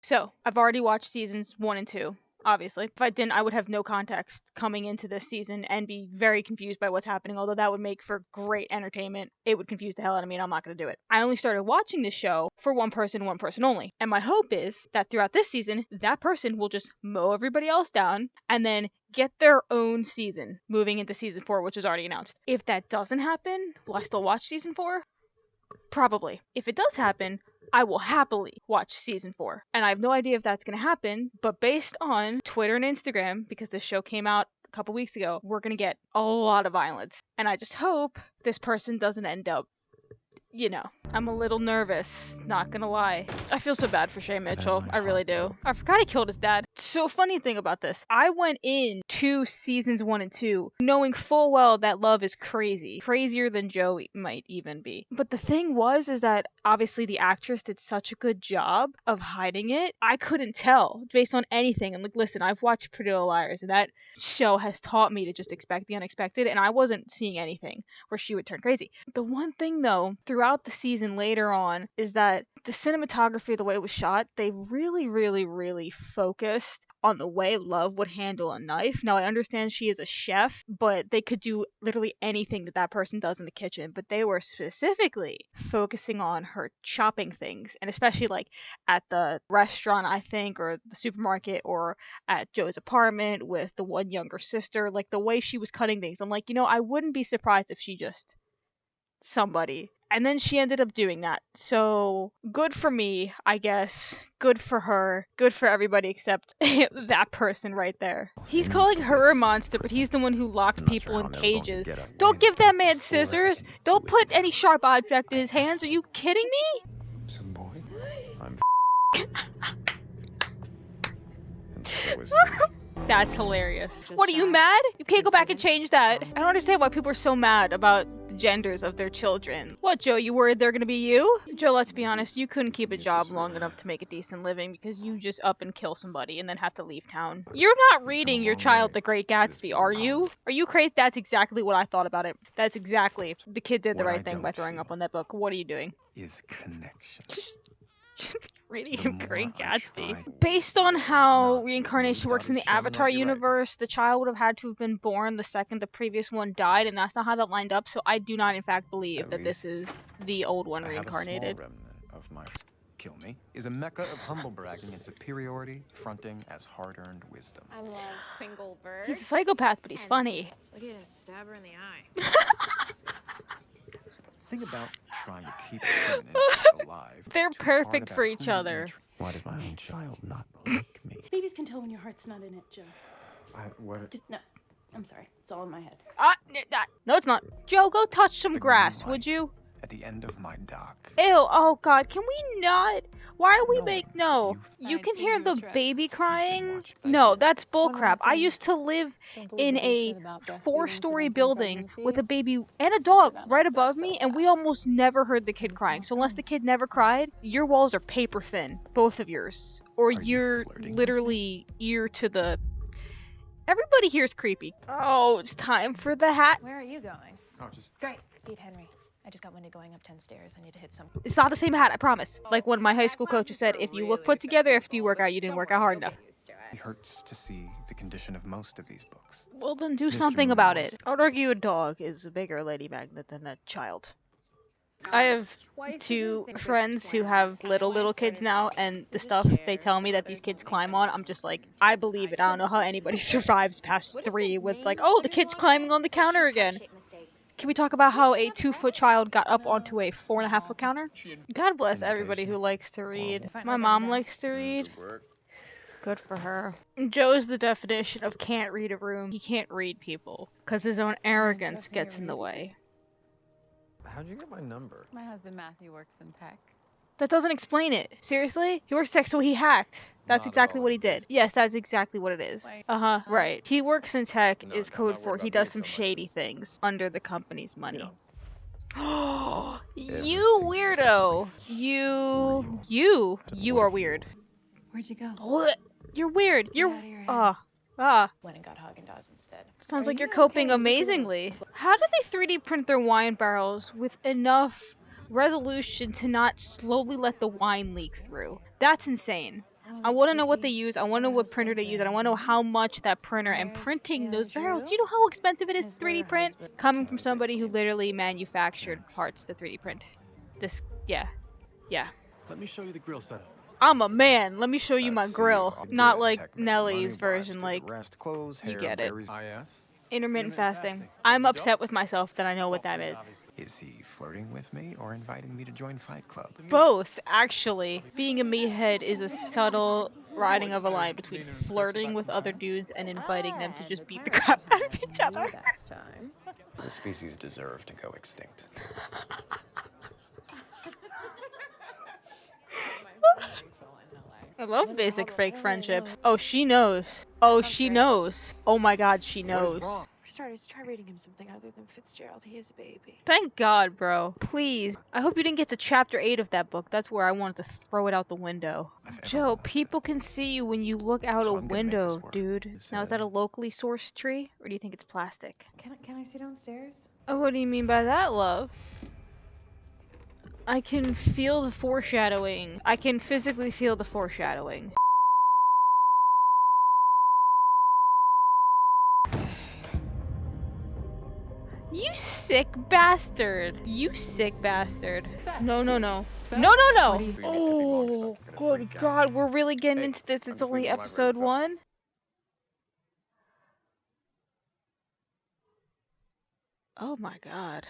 So, I've already watched seasons 1 and 2, obviously. If I didn't, I would have no context coming into this season and be very confused by what's happening, although that would make for great entertainment. It would confuse the hell out of me, and I'm not going to do it. I only started watching this show for one person only. And my hope is that throughout this season, that person will just mow everybody else down and then get their own season moving into season 4, which is already announced. If that doesn't happen, will I still watch season 4? Probably. If it does happen, I will happily watch season 4. And I have no idea if that's going to happen, but based on Twitter and Instagram, because this show came out a couple weeks ago, we're going to get a lot of violence. And I just hope this person doesn't end up, I'm a little nervous, not gonna lie. I feel so bad for Shay Mitchell, I really do. I forgot he killed his dad. So funny thing about this, I went in to seasons 1 and 2 knowing full well that Love is crazy. Crazier than Joe might even be. But the thing is that obviously the actress did such a good job of hiding it. I couldn't tell based on anything. And listen, I've watched Pretty Little Liars, and that show has taught me to just expect the unexpected, and I wasn't seeing anything where she would turn crazy. The one thing though, throughout the season later on, is that the cinematography, the way it was shot, they really focused on the way Love would handle a knife. Now, I understand she is a chef, but they could do literally anything that person does in the kitchen, but they were specifically focusing on her chopping things, and especially at the restaurant, I think, or the supermarket, or at Joe's apartment with the one younger sister, the way she was cutting things. I'm like, I wouldn't be surprised if she just somebody. And then she ended up doing that. So, good for me, I guess. Good for her. Good for everybody except that person right there. He's calling her a monster, but he's the one who locked people in cages. Don't give that man scissors. Don't put any sharp object in his hands. Are you kidding me? Some boy. I'm and so is That's hilarious. What, are you mad? You can't go back and change that. I don't understand why people are so mad about the genders of their children. What, Joe, you worried they're gonna be you? Joe, let's be honest, you couldn't keep a job long enough to make a decent living because you just up and kill somebody and then have to leave town. You're not reading your child The Great Gatsby, are you? Are you crazy? That's exactly what I thought about it. That's exactly. The kid did the right thing by throwing up on that book. What are you doing? Is connection. Reading him Great Gatsby. Based on how reincarnation works in the Avatar universe, the child would have had to have been born the second the previous one died, and that's not how that lined up, so I do not in fact believe that this is the old one reincarnated. Of my kill me is a mecca of humble bragging and superiority, fronting as hard-earned wisdom. I love Fingelberg. He's a psychopath, but he's funny. It's like he didn't stab her in the eye. Thing about trying to keep an infant alive. They're perfect for each other. Why does my own child not like me? Babies can tell when your heart's not in it, Joe. What? No, I'm sorry. It's all in my head. No, it's not. Joe, go touch some grass, would you? At the end of my dock. Ew, oh god, can we not? Why are we no. You can hear the baby crying? No, that's bullcrap. I used to live in a 4-story building with a baby and a dog right above me, and we almost never heard the kid crying. So unless the kid never cried, your walls are paper thin, both of yours. Or you're literally ear to the... Everybody here's creepy. Oh, it's time for the hat. Where are you going? Oh, just... Great. Beat Henry. I just got winded going up 10 stairs. I need to hit some. It's not the same hat, I promise. Like when my high school coach said, if you look put together after you work out, you didn't work out hard enough. It hurts to see the condition of most of these books. Well, then do something about it. I would argue a dog is a bigger lady magnet than a child. I have 2 friends who have little kids now, and the stuff they tell me that these kids climb on, I'm just like, I believe it. I don't know how anybody survives past 3 with oh, the kid's climbing on the counter again. Can we talk about how a 2-foot child got up onto a 4.5-foot counter? God bless everybody who likes to read. My mom likes to read. Good for her. Joe is the definition of can't read a room. He can't read people, because his own arrogance gets in the way. How'd you get my number? My husband Matthew works in tech. That doesn't explain it. Seriously? He works tech, so he hacked. That's exactly what he did. Yes, that's exactly what it is. Uh-huh, right. He works in tech is code for he does some shady things under the company's money. Oh, you weirdo. You are weird. Where'd you go? What? You're weird. You're, Went and got Haagen-Dazs instead. Sounds like you're coping amazingly. How do they 3D print their wine barrels with enough resolution to not slowly let the wine leak through? That's insane. I want to know what they use. I want to know what printer they use, and I want to know how much that printer and printing those barrels. Do you know how expensive it is to 3D print? Coming from somebody who literally manufactured parts to 3D print. This, yeah. Let me show you the grill setup. I'm a man. Let me show you my See, grill. all Not good like tech make Nellie's money, version, watch like the rest, clothes, you hair, get it. berries. IF? intermittent fasting. I'm upset with myself that I know what that is. Is he flirting with me or inviting me to join Fight Club? Both, actually. Being a meathead is a subtle riding of a line between flirting with other dudes and inviting them to just beat the crap out of each other. The species deserve to go extinct. I love basic fake friendships. Oh, she knows. Oh, she knows. Oh my god, she knows. For starters, try reading him something other than Fitzgerald. He is a baby. Thank God, bro. Please. I hope you didn't get to chapter 8 of that book. That's where I wanted to throw it out the window. Joe, people can see you when you look out a window, dude. Now, is that a locally sourced tree? Or do you think it's plastic? Can I see downstairs? Oh, what do you mean by that, love? I can feel the foreshadowing. I can physically feel the foreshadowing. You sick bastard. You sick bastard. No, no, no. No, no, no! Oh, good God, we're really getting into this. It's only episode 1? Oh my God.